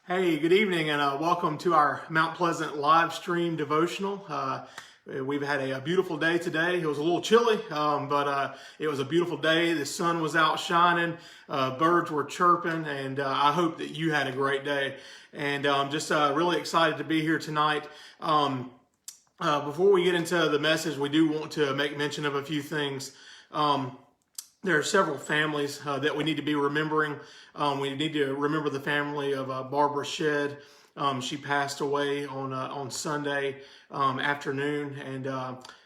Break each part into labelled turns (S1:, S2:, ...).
S1: Hey, good evening, and welcome to our Mount Pleasant live stream devotional. We've had a beautiful day today. It was a little chilly, but it was a beautiful day. The sun was out shining, birds were chirping, and I hope that you had a great day. And just really excited to be here tonight. Before we get into the message, we do want to make mention of a few things. There are several families that we need to be remembering. We need to remember the family of Barbara Shedd. She passed away on Sunday afternoon, and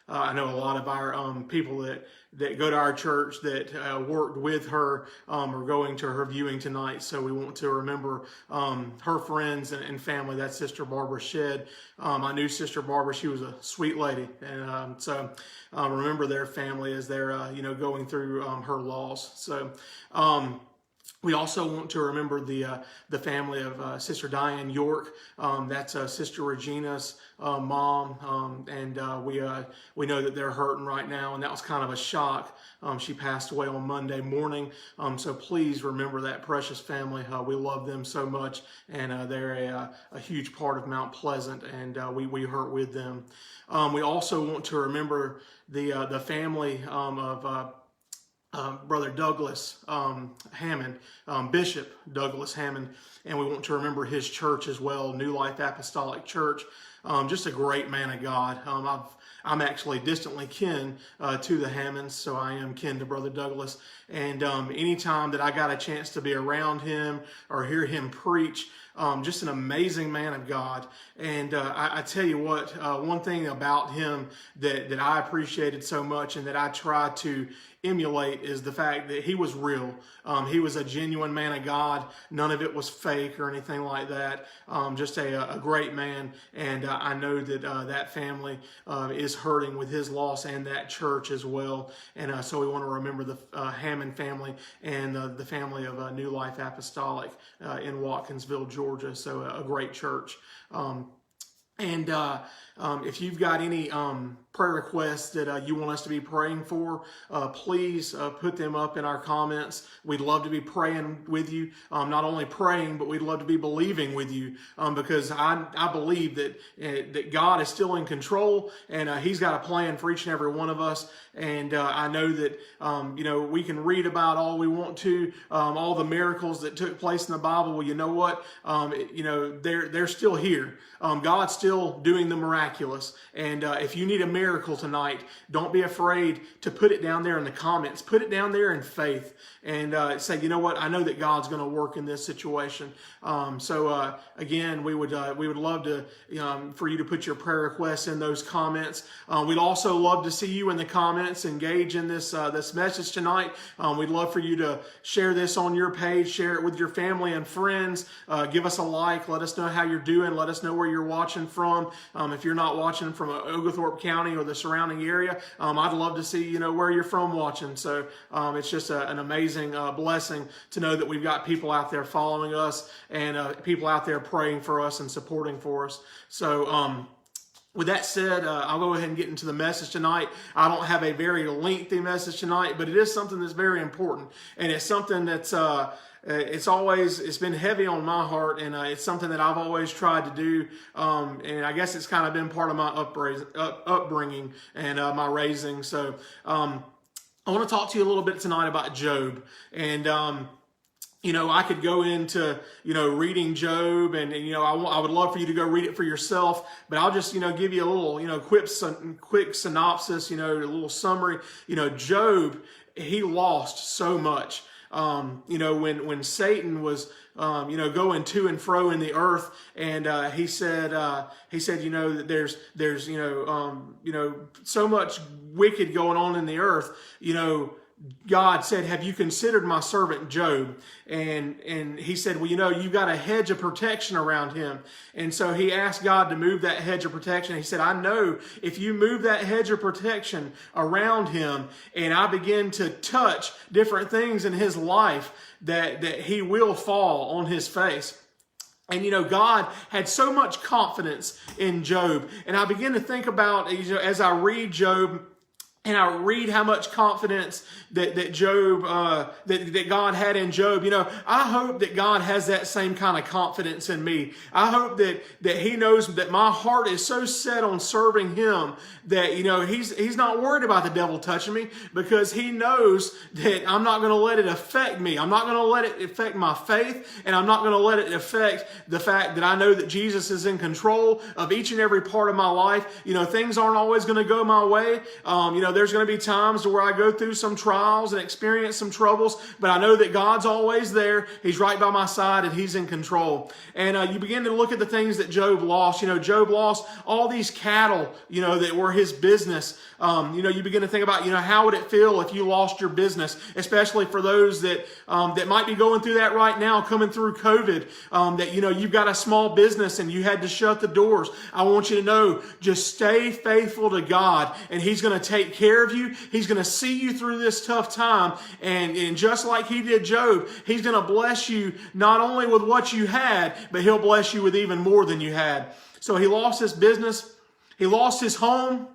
S1: I know a lot of our people that go to our church that worked with her are going to her viewing tonight. So we want to remember her friends and family. That's Sister Barbara Shedd. I knew Sister Barbara; she was a sweet lady, and so remember their family as they're going through her loss. So. We also want to remember the family of Sister Diane York. That's Sister Regina's mom, and we know that they're hurting right now, and that was kind of a shock. She passed away on Monday morning, so please remember that precious family. We love them so much, and they're a huge part of Mount Pleasant, and we hurt with them. We also want to remember the family of Brother Douglas Hammond, Bishop Douglas Hammond, and we want to remember his church as well, New Life Apostolic Church. Just a great man of God. I'm actually distantly kin to the Hammonds, so I am kin to Brother Douglas. And anytime that I got a chance to be around him or hear him preach, just an amazing man of God. And I tell you what, one thing about him that I appreciated so much and that I try to emulate is the fact that he was real. He was a genuine man of God. None of it was fake or anything like that. Just a great man. And I know that that family is hurting with his loss, and that church as well. And so we want to remember the Hammond family and the family of New Life Apostolic in Watkinsville, Georgia. So a great church. And if you've got any prayer requests that you want us to be praying for, please put them up in our comments. We'd love to be praying with you. Not only praying, but we'd love to be believing with you, because I believe that God is still in control, and He's got a plan for each and every one of us. And I know that we can read about all we want to, all the miracles that took place in the Bible. Well, you know what? They're still here. God's still doing the miraculous. And if you need a miracle tonight, don't be afraid to put it down there in the comments. Put it down there in faith and say, you know what? I know that God's going to work in this situation. Again, we would love to for you to put your prayer requests in those comments. We'd also love to see you in the comments engage in this message tonight. We'd love for you to share this on your page, share it with your family and friends. Give us a like. Let us know how you're doing. Let us know where you're watching from. If you're not watching from Oglethorpe County or the surrounding area, I'd love to see where you're from watching. So it's just an amazing blessing to know that we've got people out there following us and people out there praying for us and supporting for us. So with that said, I'll go ahead and get into the message tonight. I don't have a very lengthy message tonight, but it is something that's very important, and it's something that's it's been heavy on my heart, and it's something that I've always tried to do, and I guess it's kind of been part of my upbringing and my raising. So I want to talk to you a little bit tonight about Job, and I could go into, reading Job, and I would love for you to go read it for yourself, but I'll just, give you a little, quick synopsis, a little summary. Job, he lost so much. When Satan was, going to and fro in the earth, and he said, that there's, so much wicked going on in the earth, God said, have you considered my servant Job? And he said, well, you've got a hedge of protection around him. And so he asked God to move that hedge of protection. He said, I know if you move that hedge of protection around him, and I begin to touch different things in his life, that he will fall on his face. And God had so much confidence in Job. And I began to think about, as I read Job, and I read how much confidence that Job, that God had in Job, I hope that God has that same kind of confidence in me. I hope that He knows that my heart is so set on serving Him that, He's not worried about the devil touching me, because He knows that I'm not going to let it affect me. I'm not going to let it affect my faith, and I'm not going to let it affect the fact that I know that Jesus is in control of each and every part of my life. Things aren't always going to go my way. There's going to be times where I go through some trials and experience some troubles, but I know that God's always there. He's right by my side, and He's in control. And you begin to look at the things that Job lost. Job lost all these cattle, that were his business. You begin to think about, how would it feel if you lost your business, especially for those that might be going through that right now, coming through COVID, that, you've got a small business and you had to shut the doors. I want you to know, just stay faithful to God, and He's going to take care of you. He's going to see you through this tough time. And just like He did Job, He's going to bless you not only with what you had, but He'll bless you with even more than you had. So he lost his business. He lost his home.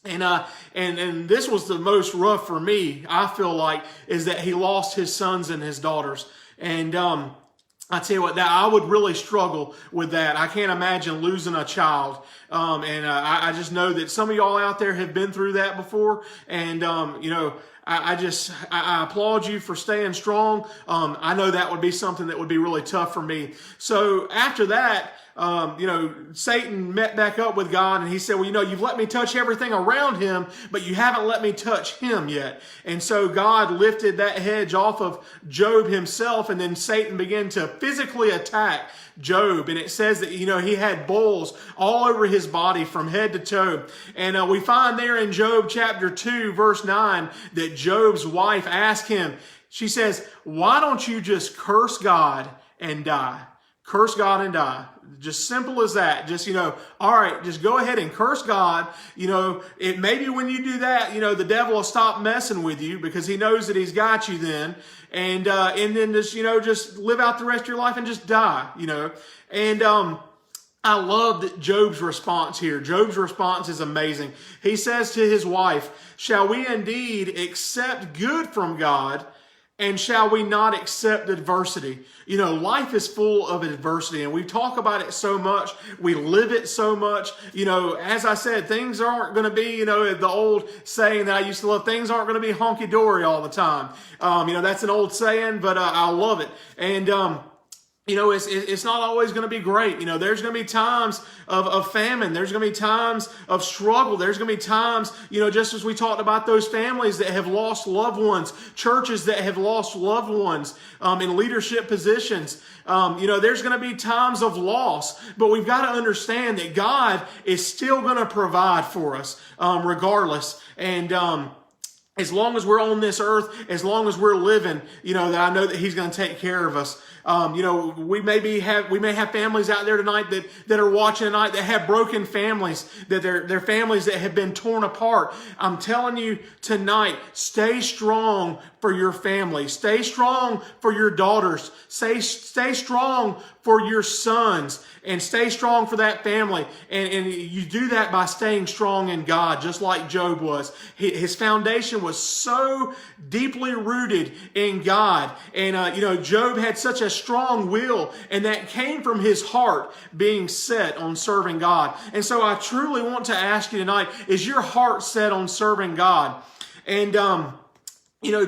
S1: And this was the most rough for me, I feel like, is that he lost his sons and his daughters. And I tell you what, that I would really struggle with that. I can't imagine losing a child. I just know that some of y'all out there have been through that before. And, I applaud you for staying strong. I know that would be something that would be really tough for me. So after that, Satan met back up with God, and he said, well, you've let me touch everything around him, but you haven't let me touch him yet. And so God lifted that hedge off of Job himself, and then Satan began to physically attack Job. And it says that, he had boils all over his body from head to toe. And we find there in Job chapter 2, verse 9, that Job's wife asked him, she says, why don't you just curse God and die? Curse God and die. Just simple as that. Just, all right, just go ahead and curse God. Maybe when you do that, the devil will stop messing with you, because he knows that he's got you then. And then just live out the rest of your life and just die, And I love Job's response here. Job's response is amazing. He says to his wife, shall we indeed accept good from God, and shall we not accept adversity? Life is full of adversity, and we talk about it so much. We live it so much. As I said, things aren't going to be, the old saying that I used to love, things aren't going to be honky-dory all the time. That's an old saying, but I love it. And, it's not always going to be great. There's going to be times of famine. There's going to be times of struggle. There's going to be times, just as we talked about those families that have lost loved ones, churches that have lost loved ones in leadership positions. There's going to be times of loss, but we've got to understand that God is still going to provide for us regardless. And as long as we're on this earth, as long as we're living, that I know that He's going to take care of us. We may have families out there tonight that are watching tonight that have broken families, that they're families that have been torn apart. I'm telling you tonight, stay strong for your family. Stay strong for your daughters. Stay strong for your sons, and stay strong for that family. And you do that by staying strong in God, just like Job was. His foundation was so deeply rooted in God. And, Job had such a strong will, and that came from his heart being set on serving God. And so I truly want to ask you tonight, is your heart set on serving God? And,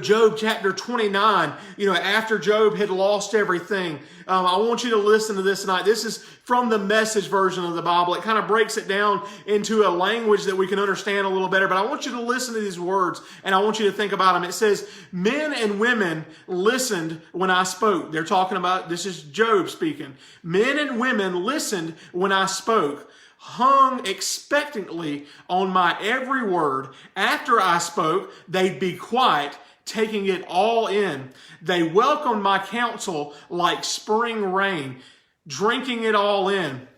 S1: Job chapter 29, after Job had lost everything, I want you to listen to this tonight. This is from the Message version of the Bible. It kind of breaks it down into a language that we can understand a little better. But I want you to listen to these words, and I want you to think about them. It says, men and women listened when I spoke. They're talking about, this is Job speaking. Men and women listened when I spoke, hung expectantly on my every word. After I spoke, they'd be quiet, taking it all in. They welcomed my counsel like spring rain, drinking it all in.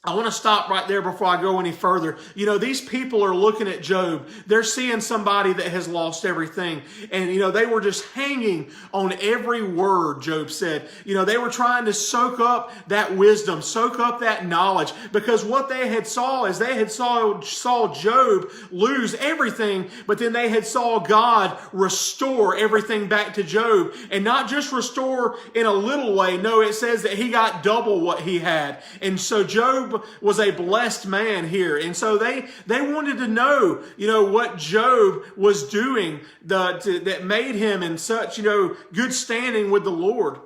S1: I want to stop right there before I go any further. You know, these people are looking at Job. They're seeing somebody that has lost everything. And, you know, they were just hanging on every word Job said. You know, they were trying to soak up that wisdom, soak up that knowledge. Because what they had saw is they had saw Job lose everything, but then they had saw God restore everything back to Job. And not just restore in a little way. No, it says that he got double what he had. And so Job was a blessed man here. And so they wanted to know, you know, what Job was doing that made him in such, you know, good standing with the Lord.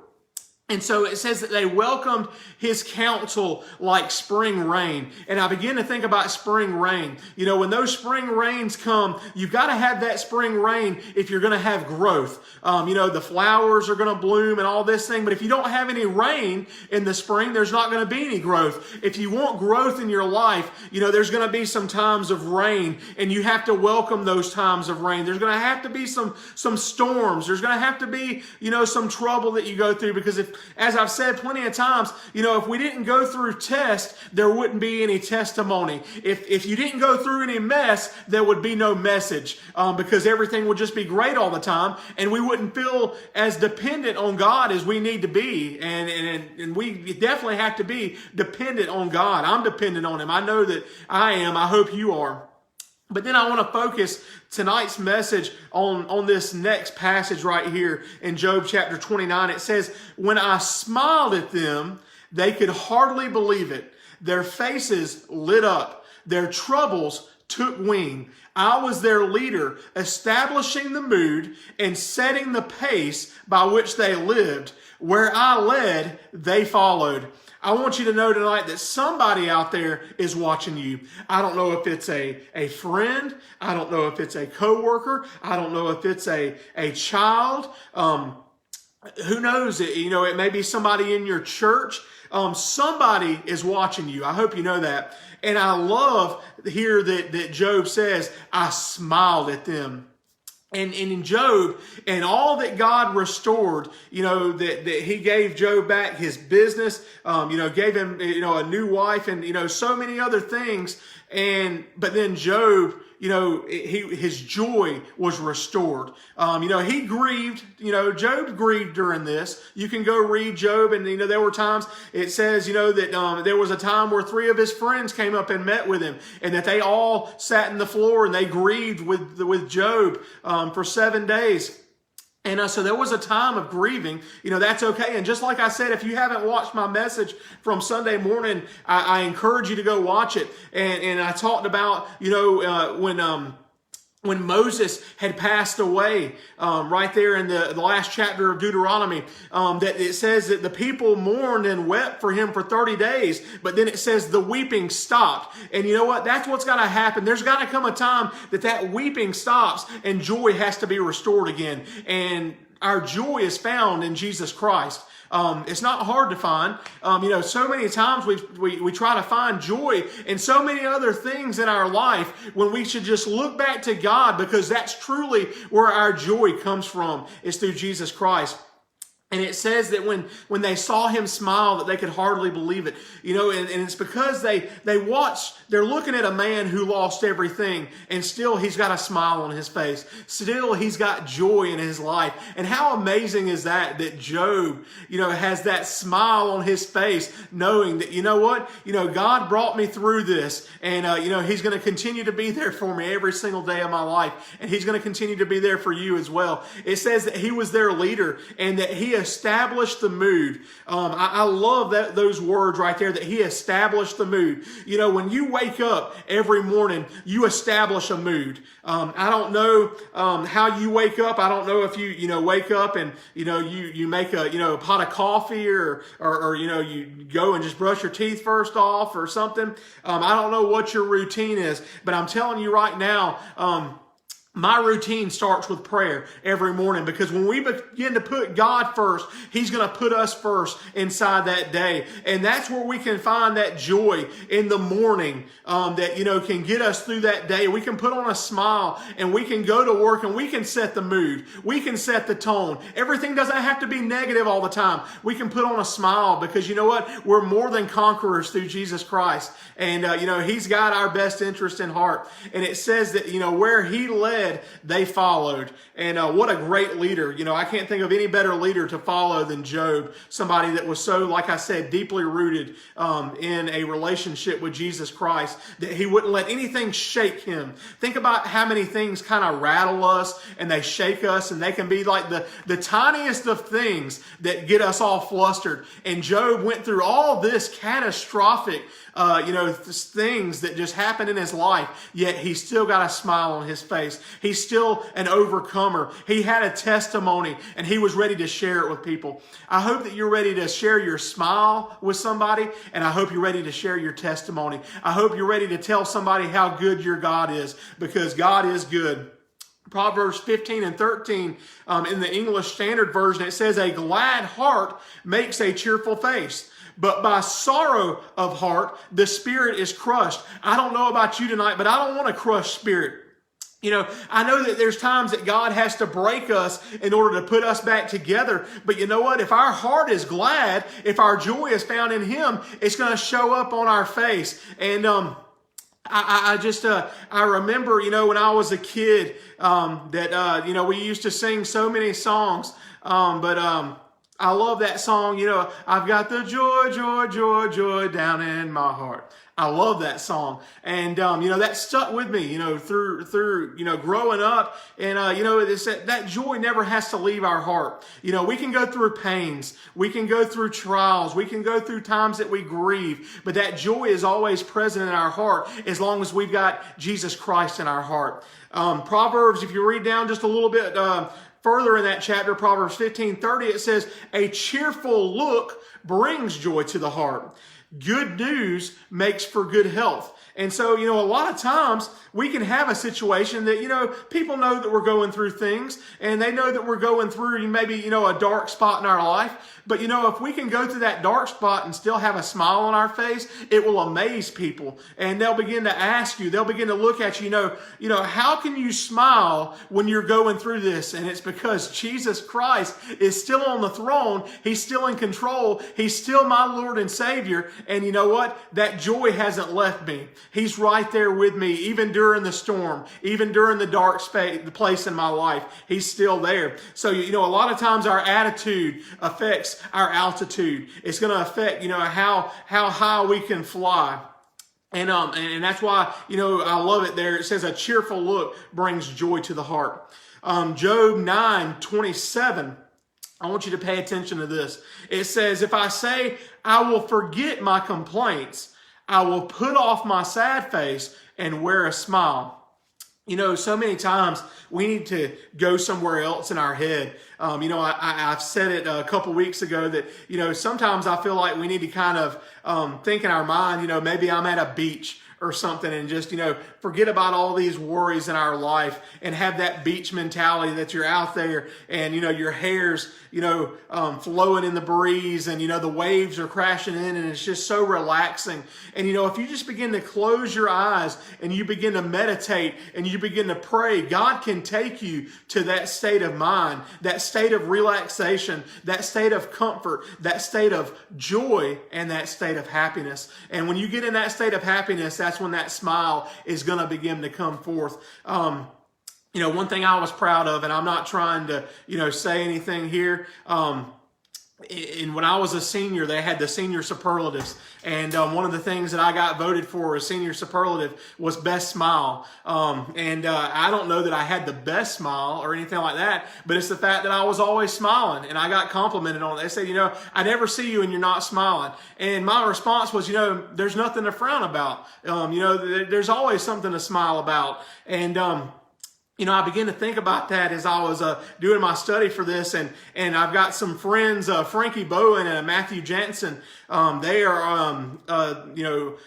S1: And so it says that they welcomed his counsel like spring rain. And I begin to think about spring rain. You know, when those spring rains come, you've got to have that spring rain if you're going to have growth. You know, the flowers are going to bloom and all this thing. But if you don't have any rain in the spring, there's not going to be any growth. If you want growth in your life, you know, there's going to be some times of rain. And you have to welcome those times of rain. There's going to have to be some storms. There's going to have to be, you know, some trouble that you go through. Because as I've said plenty of times, you know, if we didn't go through test, there wouldn't be any testimony. If you didn't go through any mess, there would be no message, because everything would just be great all the time, and we wouldn't feel as dependent on God as we need to be. And we definitely have to be dependent on God. I'm dependent on Him. I know that I am. I hope you are. But then I want to focus tonight's message on this next passage right here in Job chapter 29. It says, when I smiled at them, they could hardly believe it. Their faces lit up. Their troubles took wing. I was their leader, establishing the mood and setting the pace by which they lived. Where I led, they followed. I want you to know tonight that somebody out there is watching you. I don't know if it's a friend. I don't know if it's a coworker. I don't know if it's a child. Who knows? You know, it may be somebody in your church. Somebody is watching you. I hope you know that. And I love here that Job says, I smiled at them. And in Job, and all that God restored, you know, that He gave Job back his business, you know, gave him, you know, a new wife, and, you know, so many other things. But then Job, you know, his joy was restored. You know, he grieved, you know, Job grieved during this. You can go read Job, and, you know, there were times, it says, you know, that there was a time where 3 of his friends came up and met with him, and that they all sat in the floor and they grieved with Job for 7 days. And so there was a time of grieving. You know, that's okay. And just like I said, if you haven't watched my message from Sunday morning, I encourage you to go watch it. And I talked about, you know, when Moses had passed away, right there in the last chapter of Deuteronomy, that it says that the people mourned and wept for him for 30 days. But then it says the weeping stopped. And you know what? That's what's got to happen. There's got to come a time that weeping stops and joy has to be restored again. And our joy is found in Jesus Christ. It's not hard to find. You know, so many times we try to find joy in so many other things in our life when we should just look back to God, because that's truly where our joy comes from, is through Jesus Christ. And it says that when they saw him smile, that they could hardly believe it. You know, and it's because they're looking at a man who lost everything, and still he's got a smile on his face. Still he's got joy in his life. And how amazing is that Job, you know, has that smile on his face, knowing that, you know what, you know, God brought me through this, and, you know, He's going to continue to be there for me every single day of my life. And He's going to continue to be there for you as well. It says that he was their leader, and that he established the mood. I love those words right there, that he established the mood. You know, when you wake up every morning, you establish a mood. I don't know how you wake up. I don't know if you know, wake up and, you know, you make a, you know, a pot of coffee or you know, you go and just brush your teeth first off or something. I don't know what your routine is, but I'm telling you right now, My routine starts with prayer every morning, because when we begin to put God first, He's going to put us first inside that day. And that's where we can find that joy in the morning that, can get us through that day. We can put on a smile and we can go to work and we can set the mood. We can set the tone. Everything doesn't have to be negative all the time. We can put on a smile, because you know what? We're more than conquerors through Jesus Christ. And, He's got our best interest in heart. And it says that, where He led, they followed. And what a great leader. I can't think of any better leader to follow than Job. Somebody that was so, like I said, deeply rooted in a relationship with Jesus Christ, that he wouldn't let anything shake him. Think about how many things kind of rattle us and they shake us, and they can be like the tiniest of things that get us all flustered. And Job went through all this catastrophic things that just happened in his life, yet he still got a smile on his face. He's still an overcomer. He had a testimony, and he was ready to share it with people. I hope that you're ready to share your smile with somebody, and I hope you're ready to share your testimony. I hope you're ready to tell somebody how good your God is, because God is good. Proverbs 15 and 13 in the English Standard Version, it says, "A glad heart makes a cheerful face, but by sorrow of heart, the spirit is crushed." I don't know about you tonight, but I don't want a crushed spirit. I know that there's times that God has to break us in order to put us back together. But you know what? If our heart is glad, if our joy is found in Him, it's going to show up on our face. And I remember, when I was a kid, that we used to sing so many songs, but I love that song. I've got the joy, joy, joy, joy down in my heart. I love that song. And, that stuck with me, through growing up. And, it's that joy never has to leave our heart. We can go through pains. We can go through trials. We can go through times that we grieve. But that joy is always present in our heart as long as we've got Jesus Christ in our heart. Proverbs, if you read down just a little bit, further in that chapter, Proverbs 15:30, it says, "A cheerful look brings joy to the heart. Good news makes for good health." And so, a lot of times we can have a situation that, people know that we're going through things, and they know that we're going through maybe, a dark spot in our life. But, if we can go through that dark spot and still have a smile on our face, it will amaze people. And they'll begin to ask you, they'll begin to look at you, how can you smile when you're going through this? And it's because Jesus Christ is still on the throne. He's still in control. He's still my Lord and Savior. And you know what? That joy hasn't left me. He's right there with me, even during the storm, even during the dark place in my life. He's still there. So, a lot of times our attitude affects our altitude. It's going to affect, how high we can fly. And that's why, I love it there. It says a cheerful look brings joy to the heart. Job 9:27. I want you to pay attention to this. It says, "If I say I will forget my complaints, I will put off my sad face and wear a smile." So many times we need to go somewhere else in our head. I've said it a couple weeks ago that, sometimes I feel like we need to kind of think in our mind, maybe I'm at a beach or something, and just, forget about all these worries in our life and have that beach mentality that you're out there and, your hair's, flowing in the breeze, and, the waves are crashing in, and it's just so relaxing. And, if you just begin to close your eyes and you begin to meditate and you begin to pray, God can take you to that state of mind, that state of relaxation, that state of comfort, that state of joy, and that state of happiness. And when you get in that state of happiness, that's when that smile is going to begin to come forth. One thing I was proud of, and I'm not trying to, say anything here. And when I was a senior, they had the senior superlatives. And one of the things that I got voted for as senior superlative was best smile. I don't know that I had the best smile or anything like that, but it's the fact that I was always smiling, and I got complimented on it. They said, I never see you and you're not smiling. And my response was, there's nothing to frown about. There's always something to smile about. And I began to think about that as I was doing my study for this, and I've got some friends, Frankie Bowen and Matthew Jansen. They are,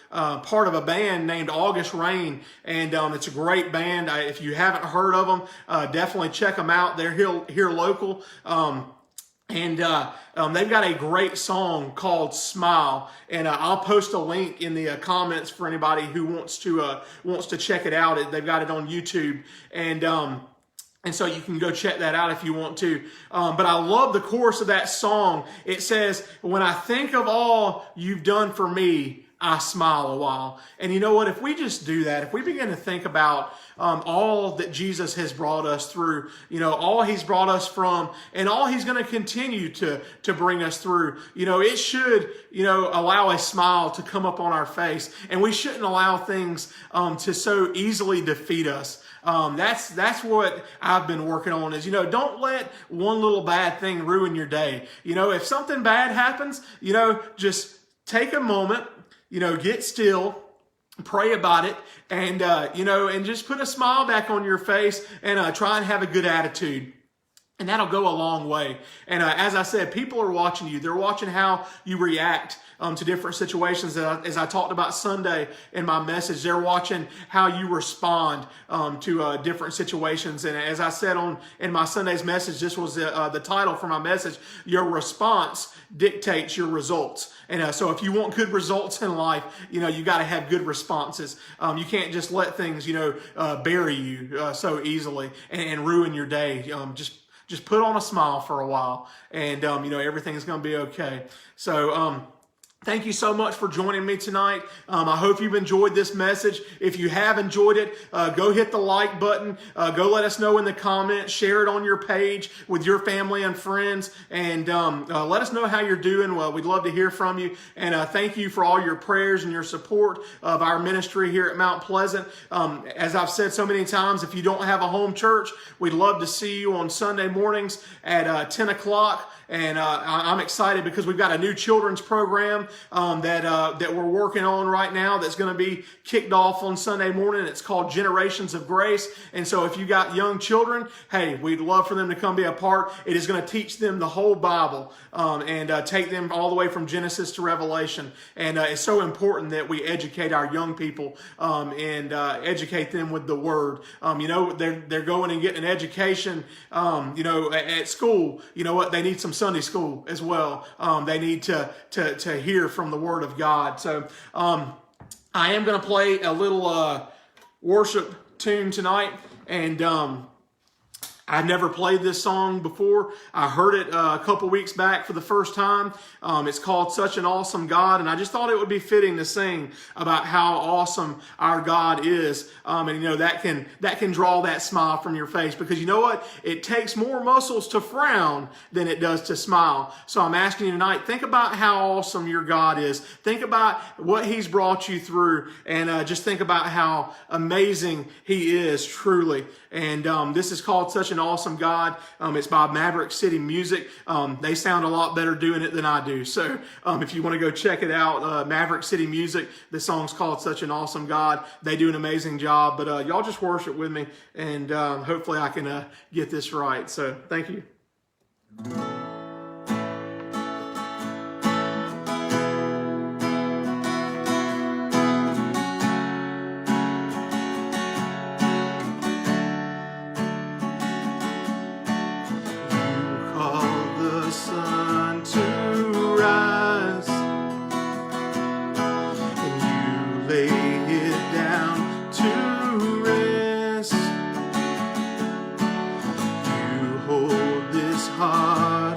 S1: part of a band named August Rain, and it's a great band. If you haven't heard of them, definitely check them out. They're here local. They've got a great song called "Smile," and I'll post a link in the comments for anybody who wants to check it out. They've got it on YouTube, and so you can go check that out if you want to. But I love the chorus of that song. It says, "When I think of all you've done for me, I smile a while." And you know what? If we just do that, if we begin to think about all that Jesus has brought us through, all He's brought us from, and all He's going to continue to bring us through, it should, allow a smile to come up on our face, and we shouldn't allow things to so easily defeat us. That's what I've been working on is, don't let one little bad thing ruin your day. If something bad happens, just take a moment, get still, pray about it, and just put a smile back on your face, and try and have a good attitude. And that'll go a long way. And as I said, people are watching you. They're watching how you react to different situations. As I talked about Sunday in my message, they're watching how you respond to different situations. And as I said in my Sunday's message, this was the title for my message: Your response dictates your results. And so if you want good results in life, you got to have good responses. You can't just let things, bury you so easily and ruin your day. Just put on a smile for a while, and everything's going to be okay. So thank you so much for joining me tonight. I hope you've enjoyed this message. If you have enjoyed it, go hit the like button. Go let us know in the comments. Share it on your page with your family and friends. And let us know how you're doing. Well, we'd love to hear from you. And thank you for all your prayers and your support of our ministry here at Mount Pleasant. As I've said so many times, if you don't have a home church, we'd love to see you on Sunday mornings at 10 o'clock. And I'm excited because we've got a new children's program that we're working on right now that's going to be kicked off on Sunday morning. It's called Generations of Grace. And so if you got young children, hey, we'd love for them to come be a part. It is going to teach them the whole Bible and take them all the way from Genesis to Revelation. And it's so important that we educate our young people and educate them with the Word. They're going and getting an education, at school. You know what? They need some Sunday school as well. They need to hear from the Word of God. So I am going to play a little worship tune tonight, and I've never played this song before. I heard it a couple weeks back for the first time. It's called "Such an Awesome God," and I just thought it would be fitting to sing about how awesome our God is. And that can draw that smile from your face, because you know what? It takes more muscles to frown than it does to smile. So I'm asking you tonight, think about how awesome your God is. Think about what He's brought you through, and just think about how amazing He is truly. And this is called "Such an Awesome God." It's by Maverick City Music. They sound a lot better doing it than I do. So if you want to go check it out, Maverick City Music, the song's called "Such an Awesome God." They do an amazing job. But y'all just worship with me, and hopefully I can get this right. So thank you. Hold this heart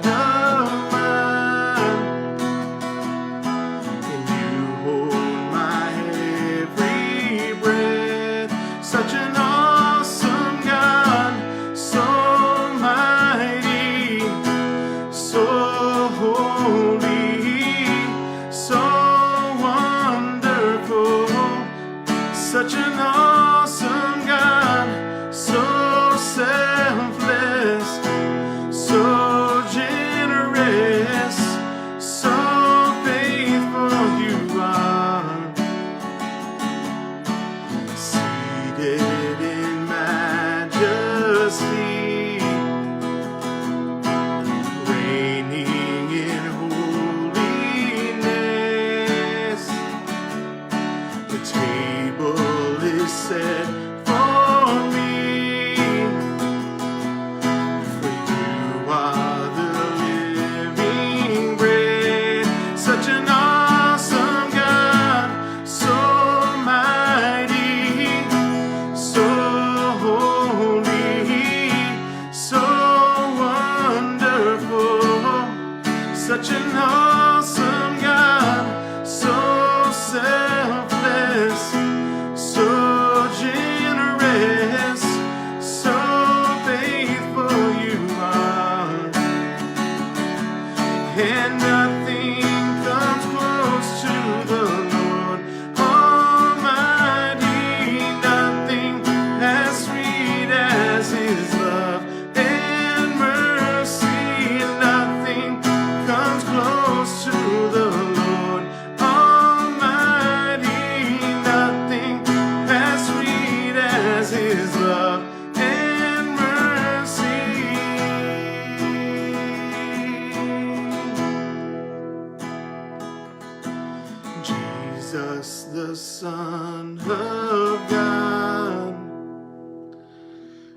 S1: Jesus, the Son of God,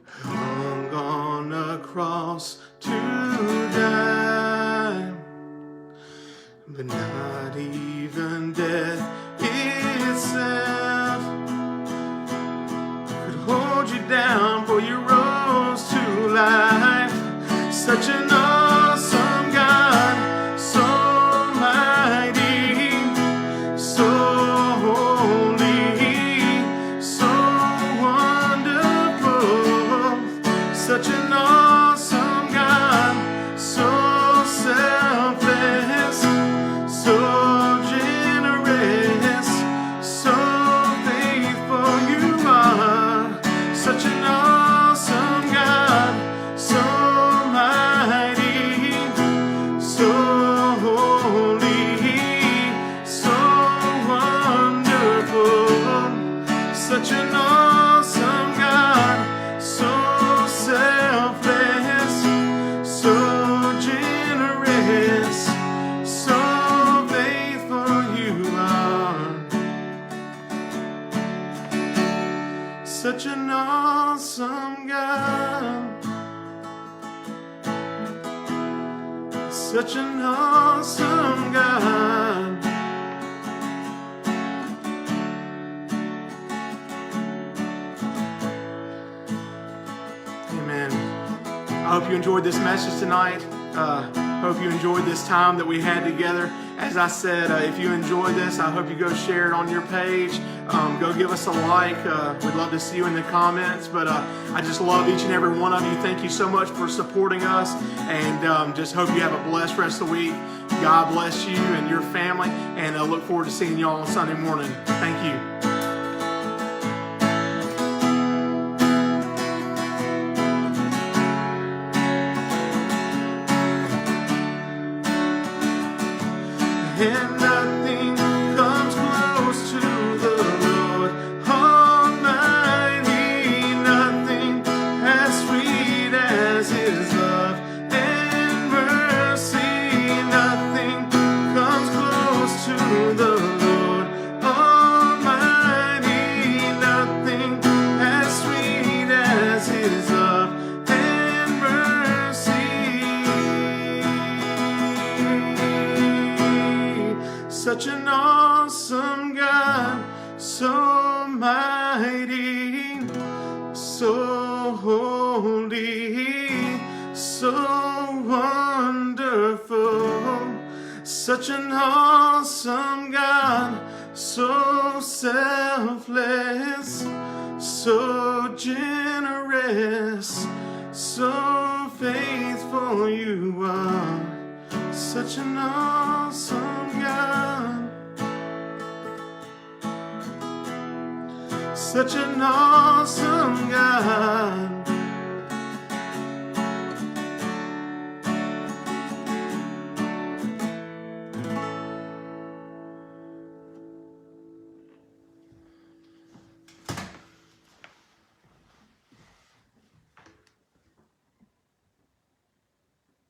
S1: hung on a cross to die, but not even death itself could hold you down, for you rose to life. Such an awesome God, so mighty, so holy, so wonderful. Such an awesome God, so selfless, so generous, so faithful you are. Such an awesome God, so mighty, so holy, so wonderful. Such an awesome God, so selfless, so generous, so faithful you are. Such an awesome God, such an awesome God. Amen. I hope you enjoyed this message tonight. Hope you enjoyed this time that we had together. As I said, if you enjoyed this, I hope you go share it on your page. Go give us a like. We'd love to see you in the comments. But I just love each and every one of you. Thank you so much for supporting us. And just hope you have a blessed rest of the week. God bless you and your family. And I look forward to seeing you all on Sunday morning. Thank you. And nothing comes close to the Lord Almighty. Nothing as sweet as His love and mercy. Nothing comes close to the Lord Almighty. Nothing as sweet as His love and mercy. Such an awesome God, so mighty, so holy, so wonderful. Such an awesome God, so selfless, so generous, so faithful you are. Such an awesome God, such an awesome God.